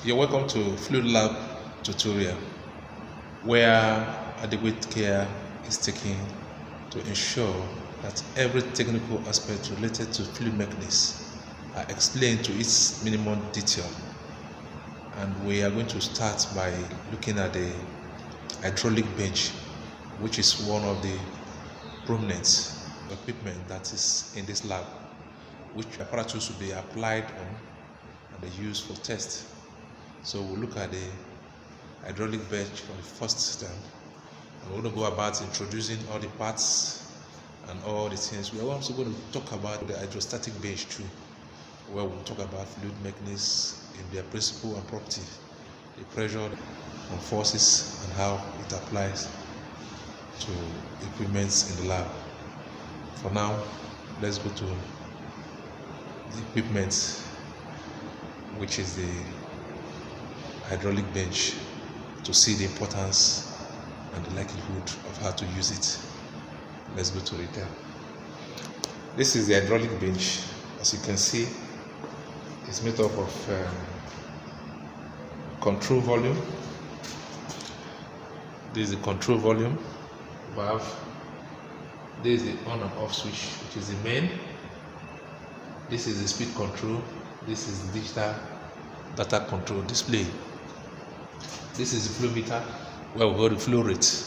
You're welcome to Fluid Lab tutorial, where adequate care is taken to ensure that every technical aspect related to fluid mechanics are explained to its minimum detail. And we are going to start by looking at the hydraulic bench, which is one of the prominent equipment that is in this lab, which apparatus will be applied on and they use for test. So we'll look at the hydraulic bench for the first time. And we're going to go about introducing all the parts and all the things. We are also going to talk about the hydrostatic bench too, where we'll talk about fluid mechanics in their principle and property, the pressure and forces, and how it applies to equipments in the lab. For now, let's go to the equipment, which is the hydraulic bench, to see the importance and the likelihood of how to use it. Let's go to it there. This is the hydraulic bench. As you can see, it's made up of control volume. This is the control volume valve. This is the on and off switch, which is the main. This is the speed control. This is the digital data control display. This is the flow meter, where we got the flow rate.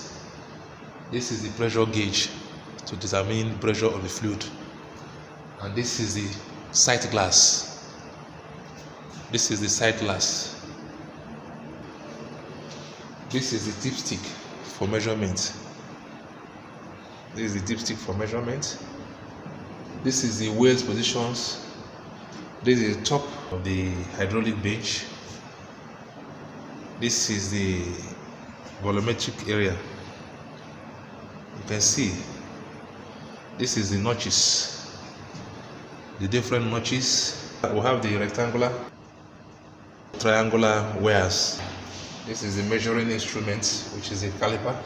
This is the pressure gauge to determine the pressure of the fluid. And this is the sight glass. This is the sight glass. This is the dipstick for measurement. This is the dipstick for measurement. This is the wheels positions. This is the top of the hydraulic bench. This is the volumetric area. You can see this is the notches, the different notches. We have the rectangular, triangular wires. This is the measuring instrument, which is a caliper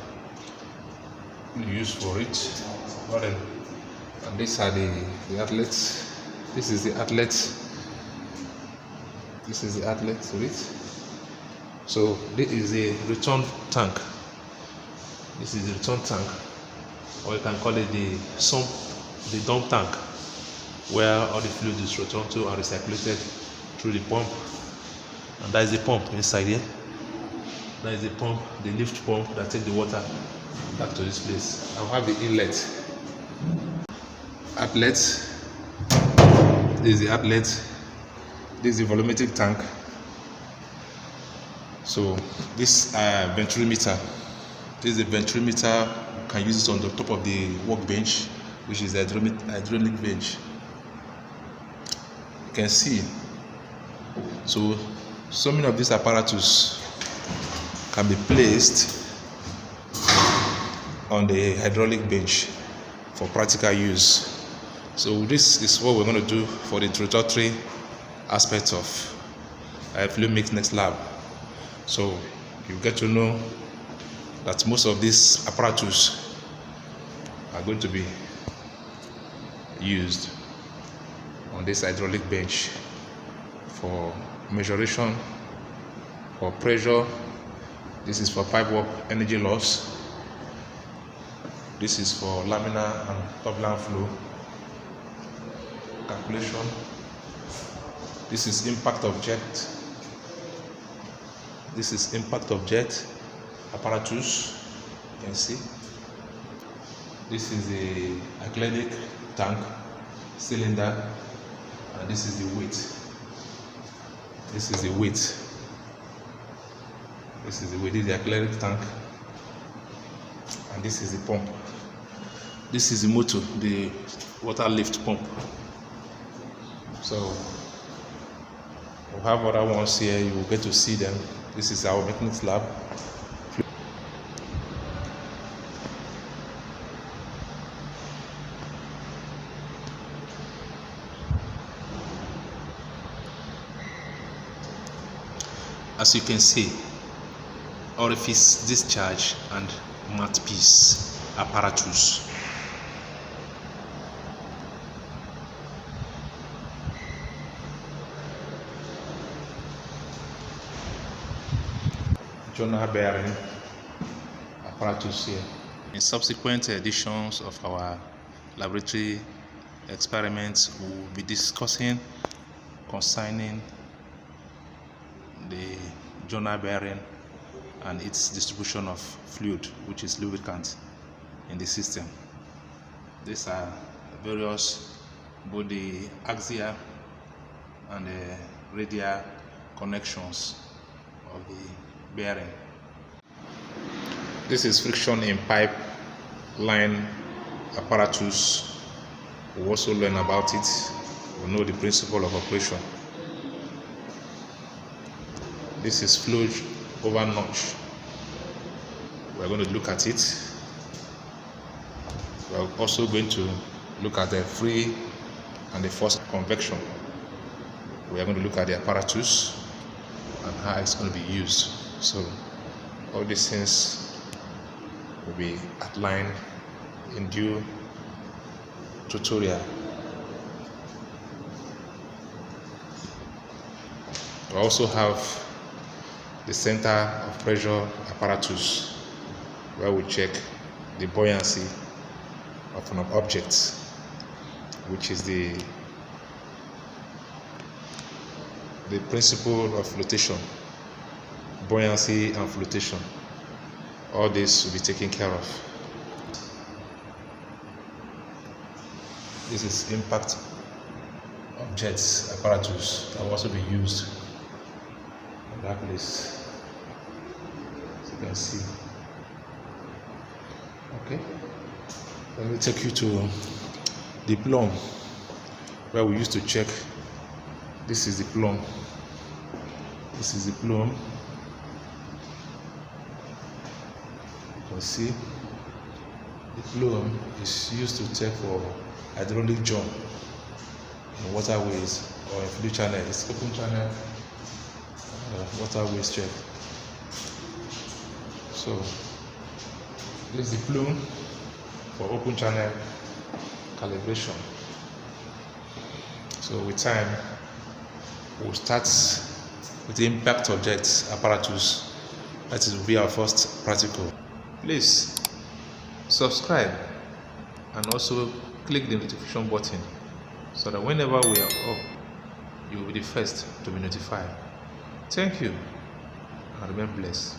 used for it. And these are the outlets. This is the outlet. This is the outlet to it. So this is the return tank. This is the return tank, or you can call it the sump, the dump tank, where all the fluid is returned to and recirculated through the pump. And that is the pump inside here. That is the pump, the lift pump that takes the water back to this place. I'll have the inlet. Outlet. This is the outlet. This is the volumetric tank. So this ventrimeter. This is the ventrimeter. You can use it on the top of the workbench, which is the hydraulic bench. You can see. So many of these apparatus can be placed on the hydraulic bench for practical use. So this is what we're going to do for the introductory aspect of fluid mechanics lab. So you get to know that most of these apparatus are going to be used on this hydraulic bench for measuration, for pressure. This is for pipe work energy loss. This is for laminar and turbulent flow calculation. This is impact of jet. This is impact of jet apparatus. You can see. This is the athletic tank cylinder, and this is the weight. This is the weight. This is the weight. This is the athletic tank, and this is the pump. This is the motor, the water lift pump. So we'll have other ones here. You will get to see them. This is our mechanics lab. As you can see, orifice discharge and mouthpiece apparatus. journal bearing apparatus here. In subsequent editions of our laboratory experiments, we will be discussing concerning the journal bearing and its distribution of fluid, which is lubricant, in the system. These are various, both the axial and the radial connections of the bearing. This is friction in pipe line apparatus. We'll also learn about it. We'll know the principle of operation. This is fluid over notch. We're going to look at it. We're also going to look at the free and the forced convection. We are going to look at the apparatus and how it's going to be used. So all these things will be outlined in due tutorial. We also have the center of pressure apparatus, where we check the buoyancy of an object, which is the principle of flotation, buoyancy and flotation. All this will be taken care of. This is impact objects apparatus that will also be used in that place, as you can see. Okay, let me take you to the plumb, where we used to check. This is the plumb. This is the plumb. You can see the plumb is used to check for hydraulic jump in waterways or in fluid channel. It's open channel waterways check. So this is the plumb for open channel calibration. So with time, we'll start with the impact objects apparatus. That will be our first practical. Please subscribe and also click the notification button so that whenever we are up, you will be the first to be notified. Thank you and remain blessed.